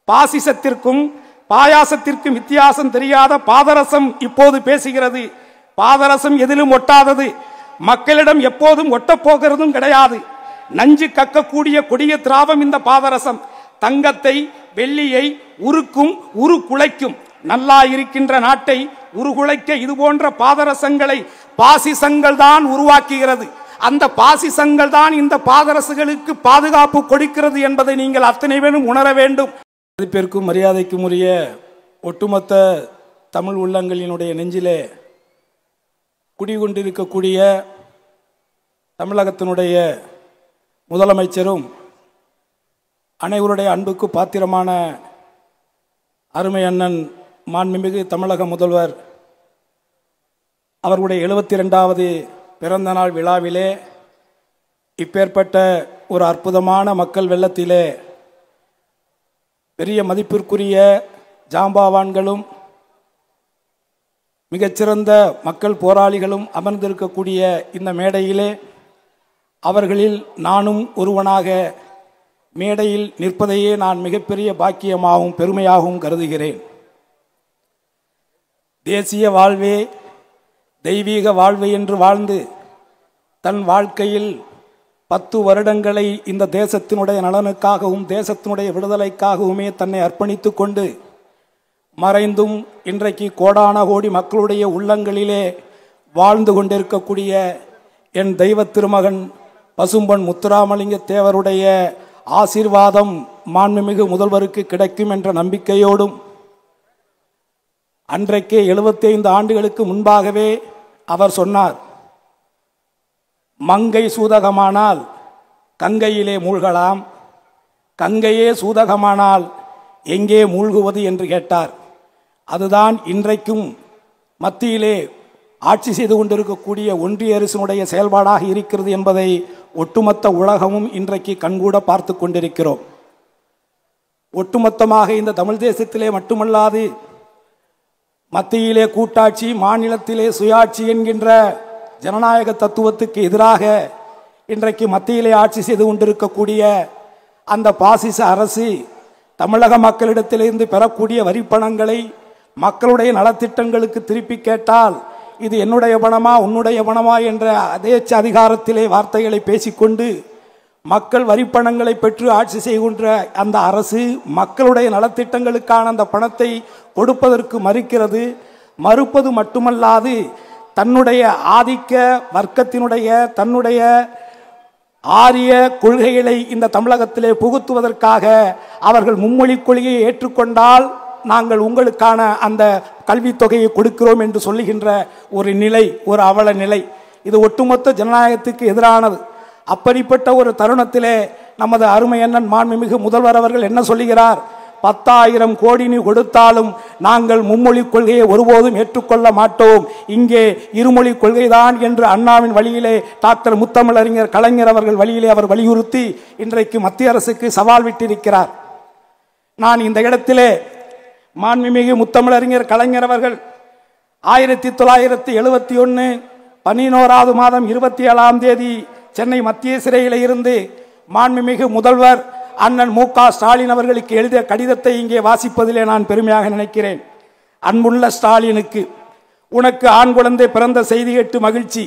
பாசிசத்திற்கும் பாயாசத்திற்கும் வித்தியாசம் தெரியாத பாதரசம் இப்போது பேசுகிறது. பாதரசம் எதிலும் ஒட்டாதது, மக்களிடம் எப்போதும் ஒட்டப்போகிறதும் கிடையாது. நஞ்சு கக்கக்கூடிய கொடிய திராவம் இந்த பாதரசம். தங்கத்தை வெள்ளியை உருக்கும், உருக்குலைக்கும். நல்லா இருக்கின்ற நாட்டை உருகுலைக்க இது போன்ற பாதரசங்களை பாசிசங்கள் தான் உருவாக்குகிறது. அந்த பாசிசங்கள் தான் இந்த பாதரசுகளுக்கு பாதுகாப்பு கொடுக்கிறது என்பதை நீங்கள் அத்தனை பேரும் உணர வேண்டும். மதிப்பிற்கும் மரியாதைக்கும் உரிய ஒட்டுமொத்த தமிழ் உள்ளங்களினுடைய நெஞ்சிலே குடிகொண்டிருக்கக்கூடிய தமிழகத்தினுடைய முதலமைச்சரும் அனைவருடைய அன்புக்கு பாத்திரமான அருமை அண்ணன் மாண்புமிகு தமிழக முதல்வர் அவர்களுடைய 72வது பிறந்த நாள் விழாவிலே இப்பேற்பட்ட ஒரு அற்புதமான மக்கள் வெள்ளத்திலே பெரிய மதிப்பிற்குரிய ஜாம்பவான்களும் மிகச்சிறந்த மக்கள் போராளிகளும் அமர்ந்திருக்கக்கூடிய இந்த மேடையிலே அவர்களில் நானும் ஒருவனாக மேடையில் நிற்பதையே நான் மிகப்பெரிய பாக்கியமாகவும் பெருமையாகவும் கருதுகிறேன். தேசிய வாழ்வே தெய்வீக வாழ்வு என்று வாழ்ந்து தன் வாழ்க்கையில் 10 வருடங்களை இந்த தேசத்தினுடைய நலனுக்காகவும் தேசத்தினுடைய விடுதலைக்காகவுமே தன்னை அர்ப்பணித்து கொண்டு மறைந்தும் இன்றைக்கு கோடான கோடி மக்களுடைய உள்ளங்களிலே வாழ்ந்து கொண்டிருக்கக்கூடிய என் தெய்வ திருமகன் பசும்பொன் முத்துராமலிங்க தேவருடைய ஆசீர்வாதம் மாண்புமிகு முதல்வருக்கு கிடைக்கும் என்ற நம்பிக்கையோடும் அன்றைக்கே 75 ஆண்டுகளுக்கு முன்பாகவே அவர் சொன்னார், மங்கை சூதகமானால் கங்கையிலே மூழ்கலாம், கங்கையே சூதகமானால் எங்கே மூழ்குவது என்று கேட்டார். அதுதான் இன்றைக்கும் மத்தியிலே ஆட்சி செய்து கொண்டிருக்கக்கூடிய ஒன்றிய அரசினுடைய செயல்பாடாக இருக்கிறது என்பதை ஒட்டுமொத்த உலகமும் இன்றைக்கு கண்கூட பார்த்து கொண்டிருக்கிறோம். ஒட்டுமொத்தமாக இந்த தமிழ் தேசத்திலே மட்டுமல்லாது மத்தியிலே கூட்டாட்சி, மாநிலத்திலே சுயாட்சி என்கின்ற ஜனநாயக தத்துவத்துக்கு எதிராக இன்றைக்கு மத்தியிலே ஆட்சி செய்து கொண்டிருக்கக்கூடிய அந்த பாசிச அரசு தமிழக மக்களிடத்திலிருந்து பெறக்கூடிய வரிப்பணங்களை மக்களுடைய நலத்திட்டங்களுக்கு திருப்பி கேட்டால் இது என்னுடைய பணமா உன்னுடைய பணமா என்ற அதேச்ச அதிகாரத்திலே வார்த்தைகளை பேசிக்கொண்டு மக்கள் வரிப்பணங்களை பெற்று ஆட்சி செய்கின்ற அந்த அரசு மக்களுடைய நலத்திட்டங்களுக்கான அந்த பணத்தை கொடுப்பதற்கு மறுக்கிறது. மறுப்பது மட்டுமல்லாது தன்னுடைய ஆதிக்க வர்க்கத்தினுடைய தன்னுடைய ஆரிய கொள்கைகளை இந்த தமிழகத்திலே புகுத்துவதற்காக அவர்கள் மும்மொழி கொள்கையை ஏற்றுக்கொண்டால் நாங்கள் உங்களுக்கான அந்த கல்வித்தொகையை கொடுக்கிறோம் என்று சொல்லுகின்ற ஒரு நிலை, ஒரு அவல நிலை. இது ஒட்டுமொத்த ஜனநாயகத்துக்கு எதிரானது. அப்படிப்பட்ட ஒரு தருணத்திலே நமது அருமை அண்ணன் மாண்புமிகு முதல்வர் அவர்கள் என்ன சொல்லுகிறார்? 10,000 கோடி நீ கொடுத்தாலும் நாங்கள் மும்மொழி கொள்கையை ஒருபோதும் ஏற்றுக்கொள்ள மாட்டோம், இங்கே இருமொழி கொள்கைதான் என்று அண்ணாவின் வழியிலே டாக்டர் முத்தமிழறிஞர் கலைஞர் அவர்கள் வழியிலே அவர் வலியுறுத்தி இன்றைக்கு மத்திய அரசுக்கு சவால் விட்டிருக்கிறார். நான் இந்த இடத்திலே மாண்புமிகு முத்தமிழறிஞர் கலைஞர் அவர்கள் 1971 11வது மாதம் 27ஆம் தேதி சென்னை மத்திய சிறையில் இருந்து மாண்புமிகு முதல்வர் அண்ணன் மு.க. ஸ்டாலின் அவர்களுக்கு எழுதிய கடிதத்தை இங்கே வாசிப்பதிலே நான் பெருமையாக நினைக்கிறேன். அன்புள்ள ஸ்டாலினுக்கு, உனக்கு ஆண் குழந்தை பிறந்த செய்தி கேட்டு மகிழ்ச்சி.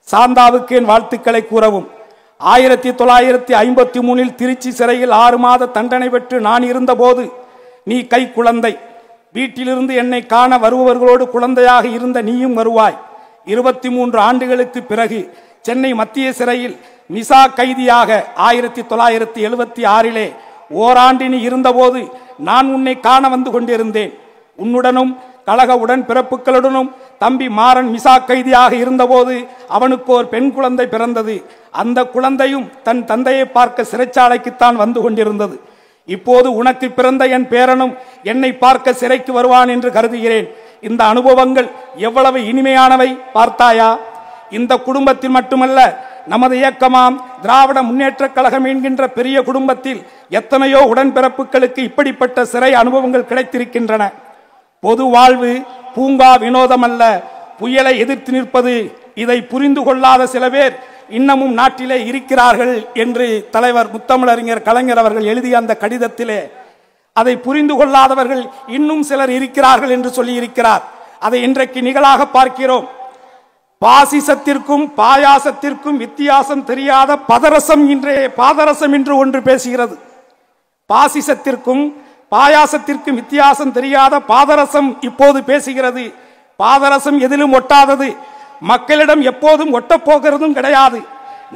சாந்தாவுக்கு என் வாழ்த்துக்களை கூறவும். 1953 திருச்சி சிறையில் 6 மாத தண்டனை பெற்று நான் இருந்தபோது நீ கை குழந்தை. வீட்டிலிருந்து என்னை காண வருபவர்களோடு குழந்தையாக இருந்த நீயும் வருவாய். 23 ஆண்டுகளுக்கு பிறகு சென்னை மத்திய சிறையில் மிசா கைதியாக 1976 ஓராண்டு நீ இருந்தபோது நான் உன்னை காண வந்து கொண்டிருந்தேன். உன்னுடனும் கழக உடன்பிறப்புகளுடனும் தம்பி மாறன் மிசா கைதியாக இருந்தபோது அவனுக்கு ஒரு பெண் குழந்தை பிறந்தது. அந்த குழந்தையும் தன் தந்தையை பார்க்க சிறைச்சாலைக்குத்தான் வந்து கொண்டிருந்தது. இப்போது உனக்கு பிறந்த என் பேரனும் என்னை பார்க்க சிறைக்கு வருவான் என்று கருதுகிறேன். இந்த அனுபவங்கள் எவ்வளவு இனிமையானவை பார்த்தாயா? இந்த குடும்பத்தில் மட்டுமல்ல, நமது இயக்கமாம் திராவிட முன்னேற்ற கழகம் என்கின்ற பெரிய குடும்பத்தில் எத்தனையோ உடன்பிறப்புகளுக்கு இப்படிப்பட்ட சிறை அனுபவங்கள் கிடைத்திருக்கின்றன. பொது வாழ்வு பூங்கா வினோதம் அல்ல, புயலை எதிர்த்து நிற்பது. இதை புரிந்து கொள்ளாத சில பேர் இன்னமும் நாட்டிலே இருக்கிறார்கள் என்று தலைவர் முத்தமிழறிஞர் கலைஞர் அவர்கள் எழுதிய அந்த கடிதத்திலே அதை புரிந்து கொள்ளாதவர்கள் இன்னும் சிலர் இருக்கிறார்கள் என்று சொல்லி இருக்கிறார். அதை இன்றைக்கு நிகழாக பார்க்கிறோம். பாசிசத்திற்கும் பாயாசத்திற்கும் வித்தியாசம் தெரியாத பதரசம் இன்றைய பாதரசம் என்று ஒன்று பேசுகிறது. பாசிசத்திற்கும் பாயாசத்திற்கும் வித்தியாசம் தெரியாத பாதரசம் இப்போது பேசுகிறது. பாதரசம் எதிலும் ஒட்டாதது, மக்களிடம் எப்போதும் ஒட்டப்போகிறதும் கிடையாது.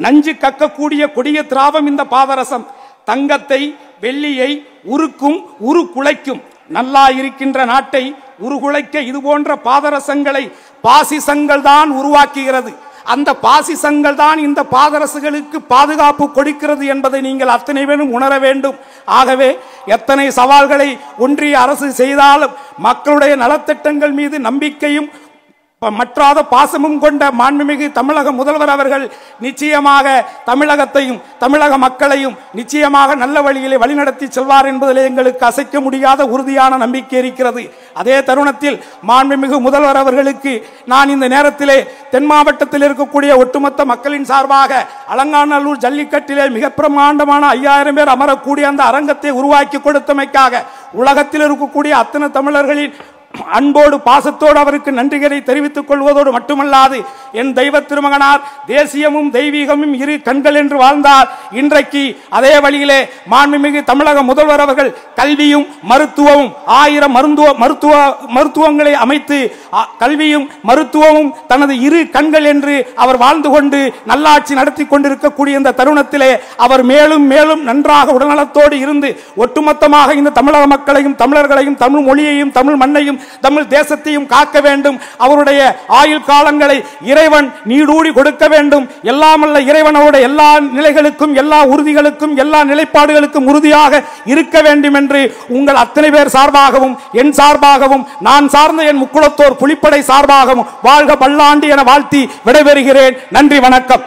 நஞ்சு கக்கக்கூடிய கொடிய திராவம் இந்த பாதரசம். தங்கத்தை வெள்ளியை உருக்கும், உருக்குலைக்கும். நல்லா இருக்கின்ற நாட்டை உருகுலைக்க இது போன்ற பாதரசங்களை பாசிசங்கள் தான் உருவாக்குகிறது. அந்த பாசிசங்கள் தான் இந்த பாதரசுகளுக்கு பாதுகாப்பு கொடுக்கிறது என்பதை நீங்கள் அத்தனை பேரும் உணர வேண்டும். ஆகவே எத்தனை சவால்களை ஒன்றிய அரசு செய்தாலும் மக்களுடைய நலத்திட்டங்கள் மீது நம்பிக்கையும் மற்றாத பாசமும் கொண்ட மாண்புமிகு தமிழக முதல்வர் அவர்கள் நிச்சயமாக தமிழகத்தையும் தமிழக மக்களையும் நிச்சயமாக நல்ல வழியிலே வழிநடத்தி செல்வார் என்பதிலே எங்களுக்கு அசைக்க முடியாத உறுதியான நம்பிக்கை இருக்கிறது. அதே தருணத்தில் மாண்புமிகு முதல்வர் அவர்களுக்கு நான் இந்த நேரத்திலே தென் மாவட்டத்தில் இருக்கக்கூடிய ஒட்டுமொத்த மக்களின் சார்பாக அலங்காநல்லூர் ஜல்லிக்கட்டிலே மிக பிரமாண்டமான 5000 பேர் அமரக்கூடிய அந்த அரங்கத்தை உருவாக்கி கொடுத்தமைக்காக உலகத்தில் இருக்கக்கூடிய அத்தனை தமிழர்களின் அன்போடு பாசத்தோடு அவருக்கு நன்றிகளை தெரிவித்துக் கொள்வதோடு மட்டுமல்லாது என் தெய்வ திருமகனார் தேசியமும் தெய்வீகமும் இரு கண்கள் என்று வாழ்ந்தார். இன்றைக்கு அதே வழியிலே மாண்புமிகு தமிழக முதல்வர் அவர்கள் கல்வியும் மருத்துவமும் 1000 மருத்துவங்களை அமைத்து கல்வியும் மருத்துவமும் தனது இரு கண்கள் என்று அவர் வாழ்ந்து கொண்டு நல்லாட்சி நடத்தி கொண்டிருக்கக்கூடிய இந்த தருணத்திலே அவர் மேலும் மேலும் நன்றாக உடல்நலத்தோடு இருந்து ஒட்டுமொத்தமாக இந்த தமிழக மக்களையும் தமிழர்களையும் தமிழ் மொழியையும் தமிழ் மண்ணையும் தமிழ் தேசத்தையும் காக்க வேண்டும். அவருடைய ஆயுள் காலங்களை இறைவன் நீடூடி கொடுக்க வேண்டும். எல்லாமல்ல இறைவன் அவருடைய எல்லா நிலைகளுக்கும் எல்லா உறுதிகளுக்கும் எல்லா நிலைப்பாடுகளுக்கும் உறுதியாக இருக்க வேண்டும் என்று உங்கள் அத்தனை பேர் சார்பாகவும் என் சார்பாகவும் நான் சார்ந்த என் முக்குளத்தோர் புலிப்படை சார்பாகவும் வாழ்க பல்லாண்டு என வாழ்த்தி விடைபெறுகிறேன். நன்றி, வணக்கம்.